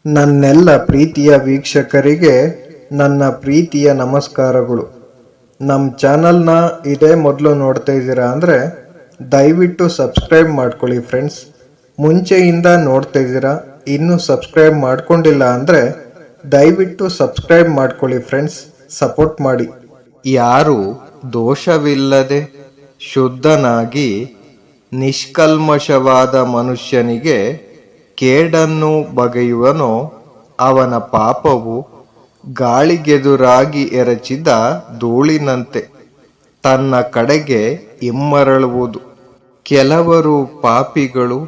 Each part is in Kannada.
ನನ್ನೆಲ್ಲ ಪ್ರೀತಿಯ ವೀಕ್ಷಕರಿಗೆ ನನ್ನ ಪ್ರೀತಿಯ ನಮಸ್ಕಾರಗಳು. ನಮ್ಮ ಚಾನಲ್ನ ಇದೇ ಮೊದಲು ನೋಡ್ತಾ ಇದ್ದೀರಾ ಅಂದರೆ ದಯವಿಟ್ಟು ಸಬ್ಸ್ಕ್ರೈಬ್ ಮಾಡ್ಕೊಳ್ಳಿ ಫ್ರೆಂಡ್ಸ್. ಮುಂಚೆಯಿಂದ ನೋಡ್ತಾ ಇದ್ದೀರಾ, ಇನ್ನೂ ಸಬ್ಸ್ಕ್ರೈಬ್ ಮಾಡ್ಕೊಂಡಿಲ್ಲ ಅಂದರೆ ದಯವಿಟ್ಟು ಸಬ್ಸ್ಕ್ರೈಬ್ ಮಾಡ್ಕೊಳ್ಳಿ ಫ್ರೆಂಡ್ಸ್, ಸಪೋರ್ಟ್ ಮಾಡಿ. ಯಾರು ದೋಷವಿಲ್ಲದೆ ಶುದ್ಧನಾಗಿ ನಿಷ್ಕಲ್ಮಶವಾದ ಮನುಷ್ಯನಿಗೆ ಕೇಡನ್ನು ಬಗೆಯುವನೋ ಅವನ ಪಾಪವು ಗಾಳಿಗೆದುರಾಗಿ ಎರಚಿದ ಧೂಳಿನಂತೆ ತನ್ನ ಕಡೆಗೆ ಹಿಮ್ಮರಳುವುದು. ಕೆಲವರು ಪಾಪಿಗಳು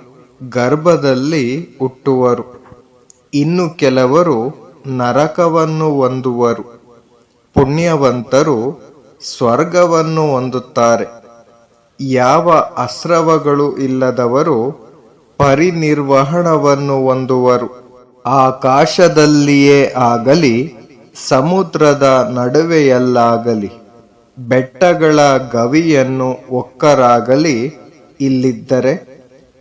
ಗರ್ಭದಲ್ಲಿ ಹುಟ್ಟುವರು, ಇನ್ನು ಕೆಲವರು ನರಕವನ್ನು ಹೊಂದುವರು. ಪುಣ್ಯವಂತರು ಸ್ವರ್ಗವನ್ನು ಹೊಂದುತ್ತಾರೆ. ಯಾವ ಅಸ್ರವಗಳು ಇಲ್ಲದವರು ಪರಿನಿರ್ವಹಣವನ್ನು ಹೊಂದುವರು. ಆಕಾಶದಲ್ಲಿಯೇ ಆಗಲಿ ಸಮುದ್ರದ ನಡುವೆಯಲ್ಲಾಗಲಿ ಬೆಟ್ಟಗಳ ಗವಿಯನ್ನು ಒಕ್ಕರಾಗಲಿ ಇಲ್ಲಿದ್ದರೆ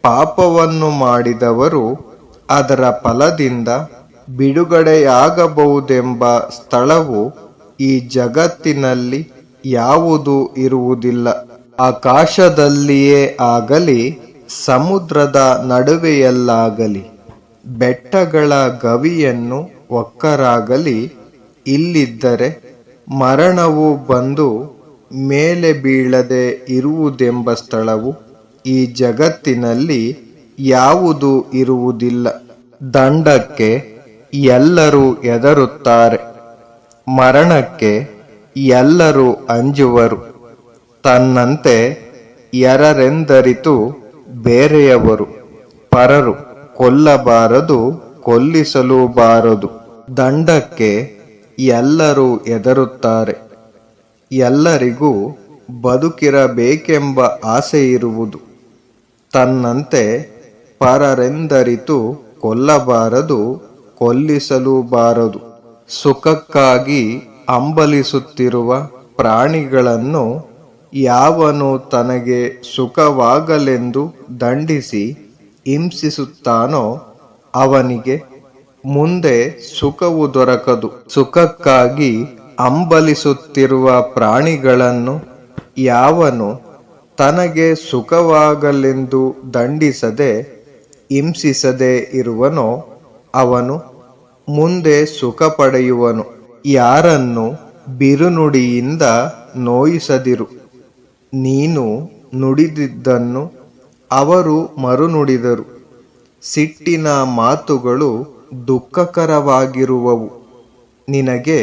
ಪಾಪವನ್ನು ಮಾಡಿದವರು ಅದರ ಫಲದಿಂದ ಬಿಡುಗಡೆಯಾಗಬಹುದೆಂಬ ಸ್ಥಳವು ಈ ಜಗತ್ತಿನಲ್ಲಿ ಯಾವುದೂ ಇರುವುದಿಲ್ಲ. ಆಕಾಶದಲ್ಲಿಯೇ ಆಗಲಿ ಸಮುದ್ರದ ನಡುವೆಯಲ್ಲಾಗಲಿ ಬೆಟ್ಟಗಳ ಗವಿಯನ್ನು ಒಕ್ಕರಾಗಲಿ ಇಲ್ಲಿದ್ದರೆ ಮರಣವು ಬಂದು ಮೇಲೆ ಬೀಳದೆ ಇರುವುದೆಂಬ ಸ್ಥಳವು ಈ ಜಗತ್ತಿನಲ್ಲಿ ಯಾವುದೂ ಇರುವುದಿಲ್ಲ. ದಂಡಕ್ಕೆ ಎಲ್ಲರೂ ಹೆದರುತ್ತಾರೆ, ಮರಣಕ್ಕೆ ಎಲ್ಲರೂ ಅಂಜುವರು. ತನ್ನಂತೆ ಎರರೆಂದರಿತು ಬೇರೆಯವರು ಪರರು ಕೊಲ್ಲಬಾರದು, ಕೊಲ್ಲಿಸಲೂಬಾರದು. ದಂಡಕ್ಕೆ ಎಲ್ಲರೂ ಹೆದರುತ್ತಾರೆ, ಎಲ್ಲರಿಗೂ ಬದುಕಿರಬೇಕೆಂಬ ಆಸೆ ಇರುವುದು. ತನ್ನಂತೆ ಪರರೆಂದರಿತು ಕೊಲ್ಲಬಾರದು, ಕೊಲ್ಲಿಸಲೂಬಾರದು. ಸುಖಕ್ಕಾಗಿ ಹಂಬಲಿಸುತ್ತಿರುವ ಪ್ರಾಣಿಗಳನ್ನು ಯಾವನು ತನಗೆ ಸುಖವಾಗಲೆಂದು ದಂಡಿಸಿ ಹಿಂಸಿಸುತ್ತಾನೋ ಅವನಿಗೆ ಮುಂದೆ ಸುಖವು ದೊರಕದು. ಸುಖಕ್ಕಾಗಿ ಹಂಬಲಿಸುತ್ತಿರುವ ಪ್ರಾಣಿಗಳನ್ನು ಯಾವನು ತನಗೆ ಸುಖವಾಗಲೆಂದು ದಂಡಿಸದೆ ಹಿಂಸಿಸದೆ ಇರುವನೋ ಅವನು ಮುಂದೆ ಸುಖ ಪಡೆಯುವನು. ಯಾರನ್ನು ಬಿರುನುಡಿಯಿಂದ ನೋಯಿಸದಿರು. ನೀನು ನುಡಿದಿದ್ದನ್ನು ಅವರು ಮರುನುಡಿದರು. ಸಿಟ್ಟಿನ ಮಾತುಗಳು ದುಃಖಕರವಾಗಿರುವವು. ನಿನಗೆ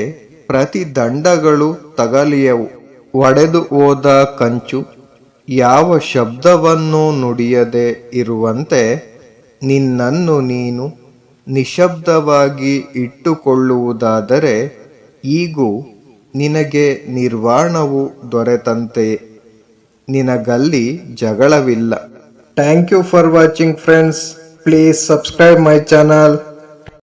ಪ್ರತಿದಂಡಗಳು ತಗಲಿಯವು. ಒಡೆದು ಹೋದ ಕಂಚು ಯಾವ ಶಬ್ದವನ್ನು ನುಡಿಯದೆ ಇರುವಂತೆ ನಿನ್ನನ್ನು ನೀನು ನಿಶಬ್ದವಾಗಿ ಇಟ್ಟುಕೊಳ್ಳುವುದಾದರೆ ಈಗೂ ನಿನಗೆ ನಿರ್ವಾಣವು ದೊರೆತಂತೆಯೇ. ನಿನಗಲ್ಲಿ ಜಗಳವಿಲ್ಲ. Thank you for watching friends. Please subscribe my channel.